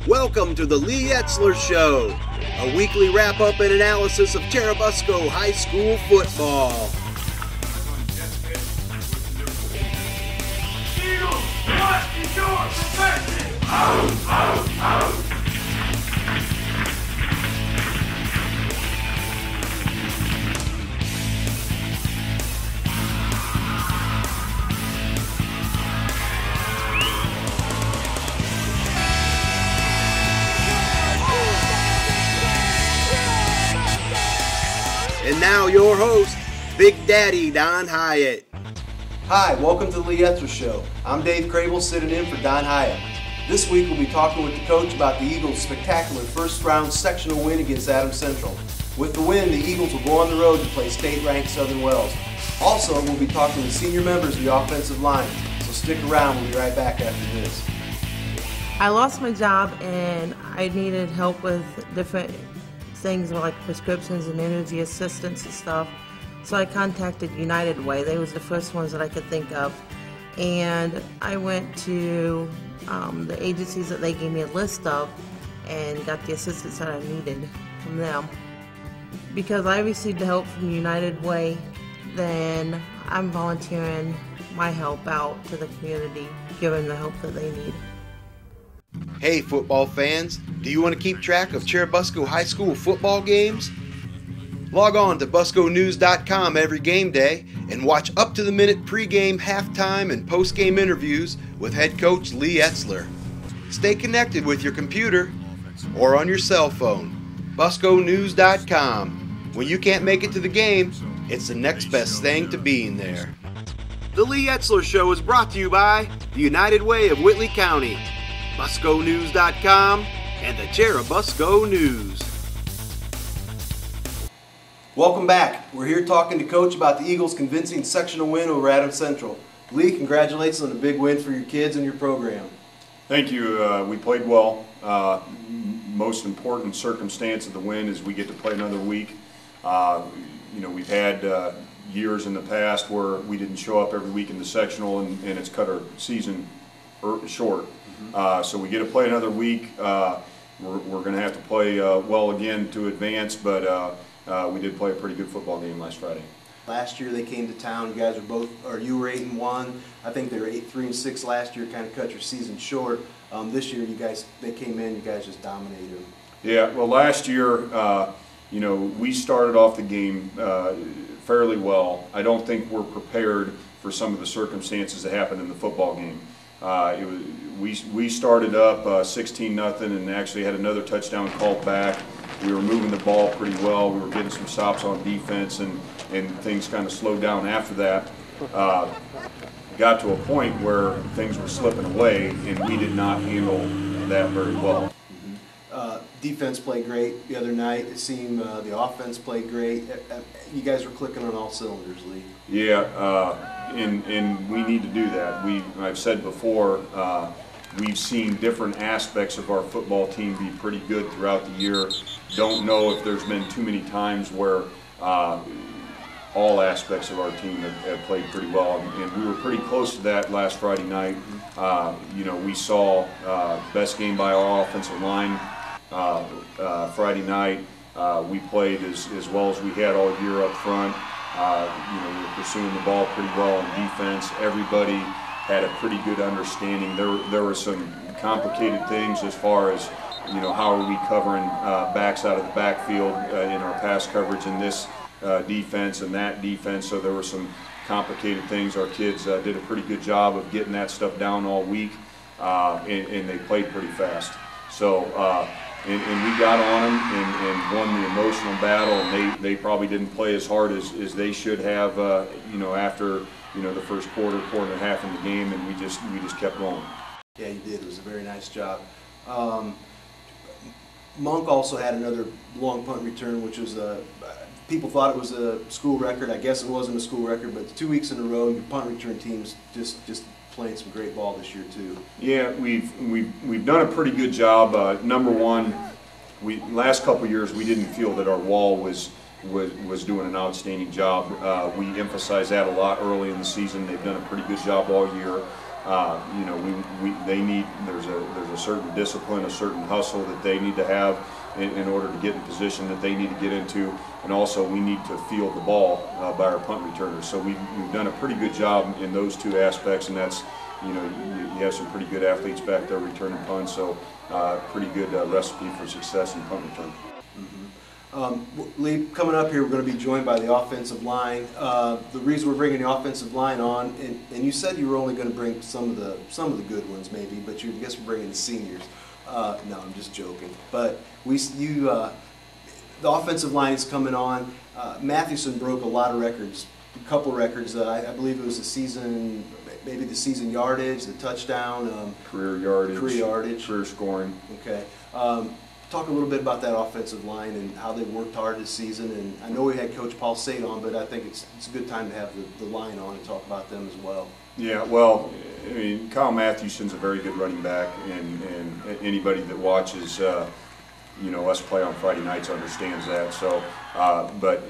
Welcome to the Lee Etzler Show, a weekly wrap-up and analysis of Churubusco High School Football. Eagles, what is your profession? Out, out, out. And now your host, Big Daddy Don Hyatt. Hi, welcome to the Lee Etzler Show. I'm Dave Crable, sitting in for Don Hyatt. This week we'll be talking with the coach about the Eagles' spectacular first-round sectional win against Adams Central. With the win, the Eagles will go on the road to play state-ranked Southern Wells. Also, we'll be talking with senior members of the offensive line, so stick around. We'll be right back after this. I lost my job and I needed help with different things like prescriptions and energy assistance and stuff. So I contacted United Way. They was the first ones that I could think of. And I went to the agencies that they gave me a list of and got the assistance that I needed from them. Because I received the help from United Way, then I'm volunteering my help out to the community, giving the help that they need. Hey football fans, do you want to keep track of Churubusco High School football games? Log on to busconews.com every game day and watch up-to-the-minute pregame, halftime, and postgame interviews with head coach Lee Etzler. Stay connected with your computer or on your cell phone. busconews.com. When you can't make it to the game, it's the next best thing to being there. The Lee Etzler Show is brought to you by the United Way of Whitley County, busconews.com, and the Churubusco News. Welcome back. We're here talking to Coach about the Eagles' convincing sectional win over Adams Central. Lee, congratulations on a big win for your kids and your program. Thank you. We played well. Most important circumstance of the win is we get to play another week. We've had years in the past where we didn't show up every week in the sectional, and it's cut our season short. So we get to play another week. We're going to have to play well again to advance, but we did play a pretty good football game last Friday. Last year they came to town. You guys you were 8-1. I think they were 8-3-6 last year. Kind of cut your season short. This year they came in. You guys just dominated them. Yeah. Well, last year, we started off the game fairly well. I don't think we're prepared for some of the circumstances that happened in the football game. We started up 16-0 and actually had another touchdown called back. We were moving the ball pretty well. We were getting some stops on defense, and things kind of slowed down after that. Got to a point where things were slipping away, and we did not handle that very well. Defense played great the other night. It seemed the offense played great. You guys were clicking on all cylinders, Lee. Yeah, and we need to do that. I've said before, we've seen different aspects of our football team be pretty good throughout the year. Don't know if there's been too many times where all aspects of our team have played pretty well, and we were pretty close to that last Friday night. We saw best game by our offensive line Friday night. We played as well as we had all year up front. We were pursuing the ball pretty well on defense. Everybody had a pretty good understanding. There were some complicated things as far as how are we covering backs out of the backfield in our pass coverage in this defense and that defense. So there were some complicated things. Our kids did a pretty good job of getting that stuff down all week, and they played pretty fast. So and we got on them and won the emotional battle, and they probably didn't play as hard as they should have after the first quarter and a half in the game, and we just kept going. Yeah, you did. It was a very nice job. Monk also had another long punt return, which was people thought it was a school record. I guess it wasn't a school record, but 2 weeks in a row, your punt return team's just playing some great ball this year too. Yeah, we've done a pretty good job. Number one, last couple of years we didn't feel that our wall was doing an outstanding job. We emphasized that a lot early in the season. They've done a pretty good job all year. You know, they need, there's a certain discipline, a certain hustle that they need to have in order to get in position that they need to get into, and also we need to field the ball by our punt returners. So we've done a pretty good job in those two aspects, and that's, you know, you have some pretty good athletes back there returning punts, so pretty good recipe for success in punt return. Lee, coming up here, we're going to be joined by the offensive line. The reason we're bringing the offensive line on, and you said you were only going to bring some of the good ones, maybe, but I guess we're bringing the seniors. No, I'm just joking. But the offensive line is coming on. Mathewson broke a lot of records, a couple records. I believe it was the season, maybe the season yardage, the touchdown, Career yardage, career scoring. Okay. Talk a little bit about that offensive line and how they worked hard this season. And I know we had Coach Paul Sade on, but I think it's a good time to have the line on and talk about them as well. Yeah, well, I mean, Kyle Mathewson's a very good running back, and anybody that watches, you know, us play on Friday nights understands that. So, but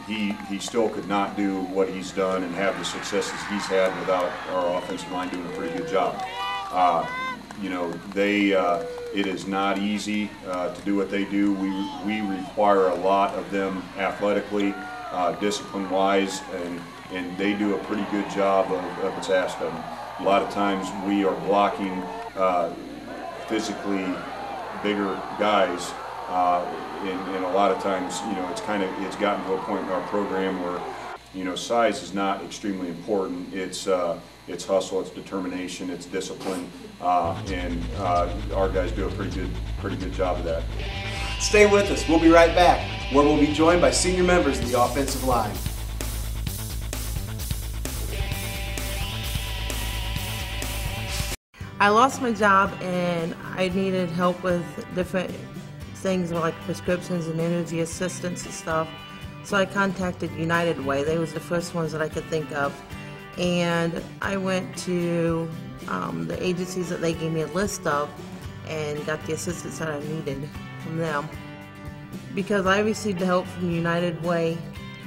he still could not do what he's done and have the successes he's had without our offensive line doing a pretty good job. You know, it is not easy to do what they do. We require a lot of them athletically, discipline-wise, and they do a pretty good job of what's asked of them. A lot of times we are blocking physically bigger guys, and a lot of times, you know, it's gotten to a point in our program where, you know, size is not extremely important. It's hustle, it's determination, it's discipline, and our guys do a pretty good job of that. Stay with us. We'll be right back, where we'll be joined by senior members of the offensive line. I lost my job and I needed help with different things like prescriptions and energy assistance and stuff. So I contacted United Way. They was the first ones that I could think of. And I went to the agencies that they gave me a list of and got the assistance that I needed from them. Because I received the help from United Way,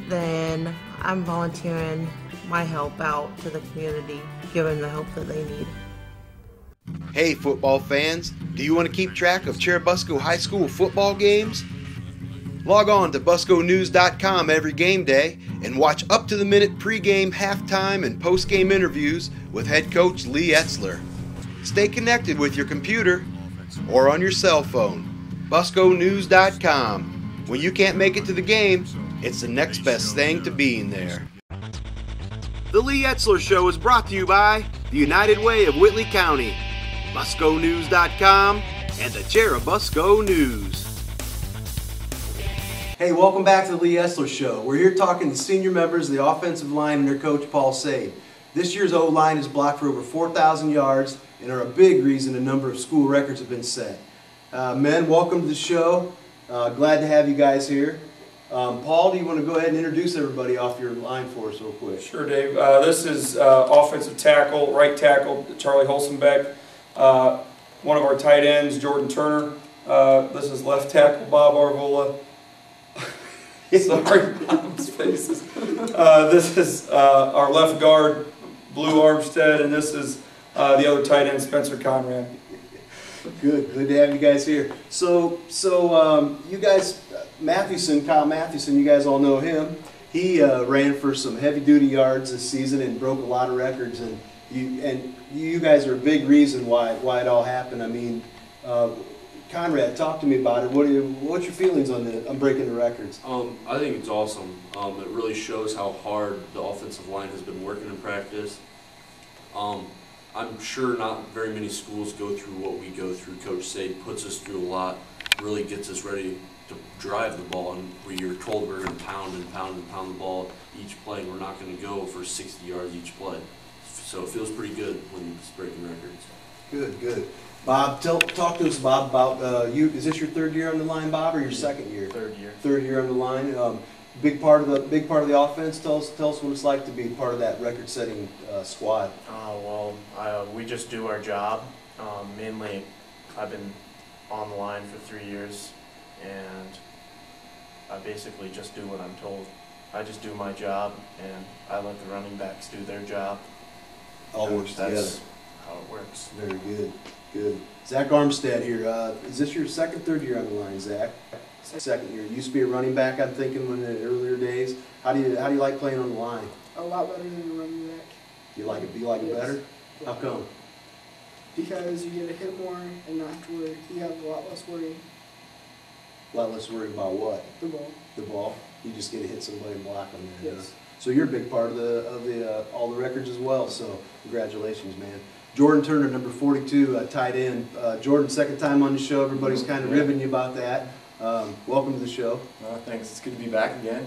then I'm volunteering my help out to the community, giving the help that they need. Hey football fans, do you want to keep track of Churubusco High School football games? Log on to busconews.com every game day and watch up-to-the-minute pregame, halftime, and postgame interviews with head coach Lee Etzler. Stay connected with your computer or on your cell phone. busconews.com. When you can't make it to the game, it's the next best thing to being there. The Lee Etzler Show is brought to you by the United Way of Whitley County, busconews.com, and the Churubusco News. Hey, welcome back to the Lee Etzler Show. We're here talking to senior members of the offensive line and their coach, Paul Sade. This year's O-line is blocked for over 4,000 yards and are a big reason a number of school records have been set. Men, welcome to the show. Glad to have you guys here. Paul, do you want to go ahead and introduce everybody off your line for us real quick? Sure, Dave. This is offensive tackle, right tackle, Charlie Holsenbeck. One of our tight ends, Jordan Turner. This is left tackle, Bob Arvola. Sorry, Bob's faces. This is our left guard, Blue Armstead, and this is the other tight end, Spencer Conrad. Good to have you guys here. So you guys, Kyle Mathewson, you guys all know him. He ran for some heavy-duty yards this season and broke a lot of records. And you guys are a big reason why it all happened. I mean, Conrad, talk to me about it. What's your feelings on breaking the records? I think it's awesome. It really shows how hard the offensive line has been working in practice. I'm sure not very many schools go through what we go through. Coach Sade puts us through a lot, really gets us ready to drive the ball, and we're told we're going to pound and pound and pound the ball each play, and we're not going to go for 60 yards each play. So it feels pretty good when it's breaking records. Good. Bob, talk to us, Bob, about you. Is this your third year on the line, Bob, or your second year? Third year. Third year on the line. Big part of the offense. Tell us what it's like to be part of that record-setting squad. We just do our job. Mainly, I've been on the line for 3 years, and I basically just do what I'm told. I just do my job, and I let the running backs do their job. All works together. how it works. Very good. Good. Zach Armstead here. Is this your second, third year on the line, Zach? Second year. You used to be a running back, I'm thinking, in the earlier days. How do you like playing on the line? A lot better than a running back. You like it? Do you like it better? How come? Because you get to hit more and not have to worry. You have a lot less worry. A lot less worry about what? The ball. The ball. You just get to hit somebody and block them there. Yes. Huh? So you're a big part of all the records as well. So congratulations, man. Jordan Turner, number 42, tight end. Jordan, second time on the show. Everybody's kind of ribbing you about that. Welcome to the show. Thanks. It's good to be back again.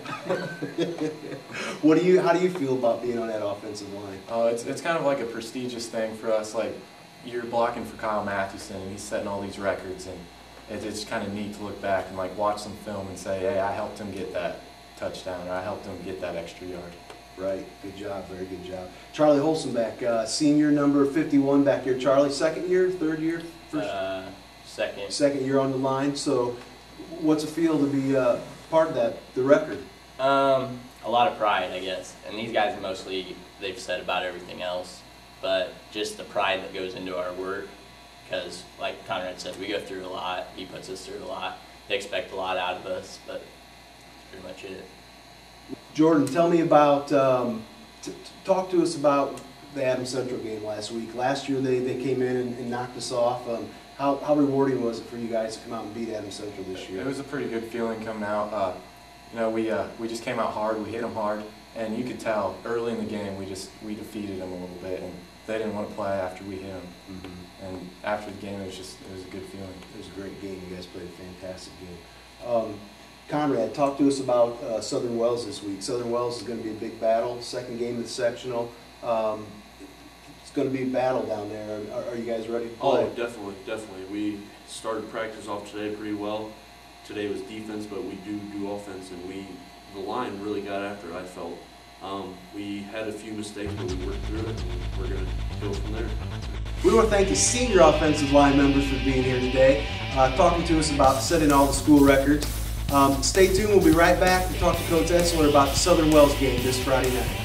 How do you feel about being on that offensive line? It's kind of like a prestigious thing for us. Like, you're blocking for Kyle Mathewson, and he's setting all these records, and it's kind of neat to look back and like watch some film and say, hey, I helped him get that touchdown, or I helped him get that extra yard. Right. Good job. Very good job. Charlie Holzenbeck, senior, number 51 back here. Charlie, second year, third year? Second. Second year on the line. So what's it feel to be part of the record? A lot of pride, I guess. And these guys mostly, they've said about everything else, but just the pride that goes into our work, because like Conrad said, we go through a lot. He puts us through a lot. They expect a lot out of us, but that's pretty much it. Jordan, tell me about, talk to us about the Adams Central game last week. Last year they came in and knocked us off. How rewarding was it for you guys to come out and beat Adams Central this year? It was a pretty good feeling coming out. We just came out hard. We hit them hard, and you could tell early in the game we defeated them a little bit, and they didn't want to play after we hit them. Mm-hmm. And after the game, it was a good feeling. It was a great game. You guys played a fantastic game. Conrad, talk to us about Southern Wells this week. Southern Wells is going to be a big battle. Second game of the sectional. It's going to be a battle down there. Are you guys ready to play? Oh, definitely, definitely. We started practice off today pretty well. Today was defense, but we do offense, and the line really got after it, I felt. We had a few mistakes, but we worked through it, and we're going to go from there. We want to thank the senior offensive line members for being here today, talking to us about setting all the school records. Stay tuned. We'll be right back to talk to Coach Etzler about the Southern Wells game this Friday night.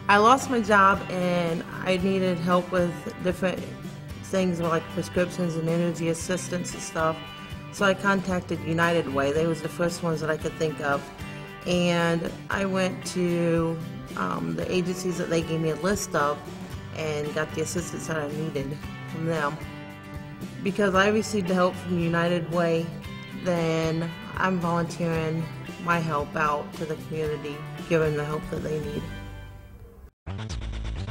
I lost my job and I needed help with different things like prescriptions and energy assistance and stuff. So I contacted United Way. They was the first ones that I could think of. And I went to the agencies that they gave me a list of and got the assistance that I needed from them. Because I received help from United Way, then I'm volunteering my help out to the community, giving the help that they need.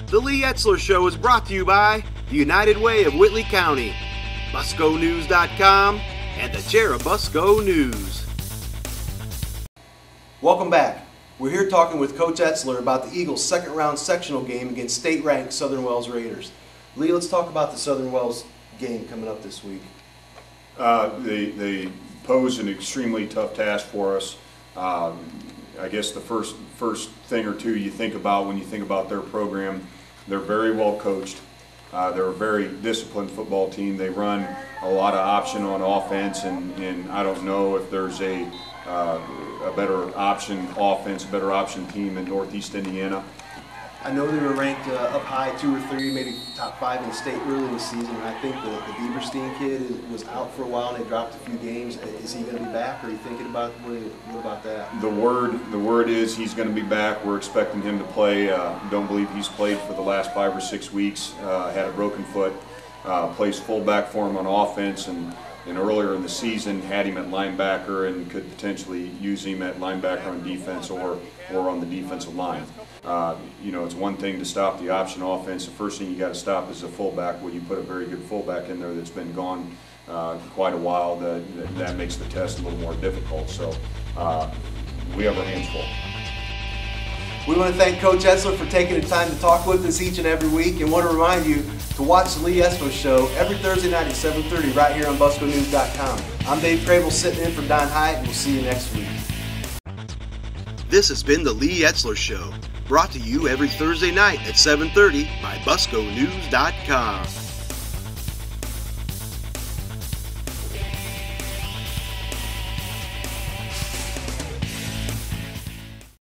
The Lee Etzler Show is brought to you by the United Way of Whitley County, BuscoNews.com, and the Churubusco News. Welcome back. We're here talking with Coach Etzler about the Eagles' second-round sectional game against state-ranked Southern Wells Raiders. Lee, let's talk about the Southern Wells game coming up this week. They pose an extremely tough task for us. I guess the first thing or two you think about when you think about their program, they're very well coached. They're a very disciplined football team. They run a lot of option on offense, and I don't know if there's a better option offense, a better option team in Northeast Indiana. I know they were ranked up high, 2 or 3, maybe top 5 in the state early in the season. And I think the Bieberstein kid was out for a while and they dropped a few games. Is he going to be back? Or are you thinking about what about that? The word is he's going to be back. We're expecting him to play. Don't believe he's played for the last 5 or 6 weeks. Had a broken foot. Plays fullback for him on offense, and earlier in the season had him at linebacker and could potentially use him at linebacker on defense or on the defensive line. It's one thing to stop the option offense. The first thing you got to stop is the fullback. When you put a very good fullback in there that's been gone quite a while, that makes the test a little more difficult. So we have our hands full. We want to thank Coach Etzler for taking the time to talk with us each and every week, and want to remind you to watch the Lee Etzler Show every Thursday night at 7:30 right here on BuscoNews.com. I'm Dave Crable sitting in for Don Hyatt, and we'll see you next week. This has been the Lee Etzler Show, brought to you every Thursday night at 7:30 by BuscoNews.com.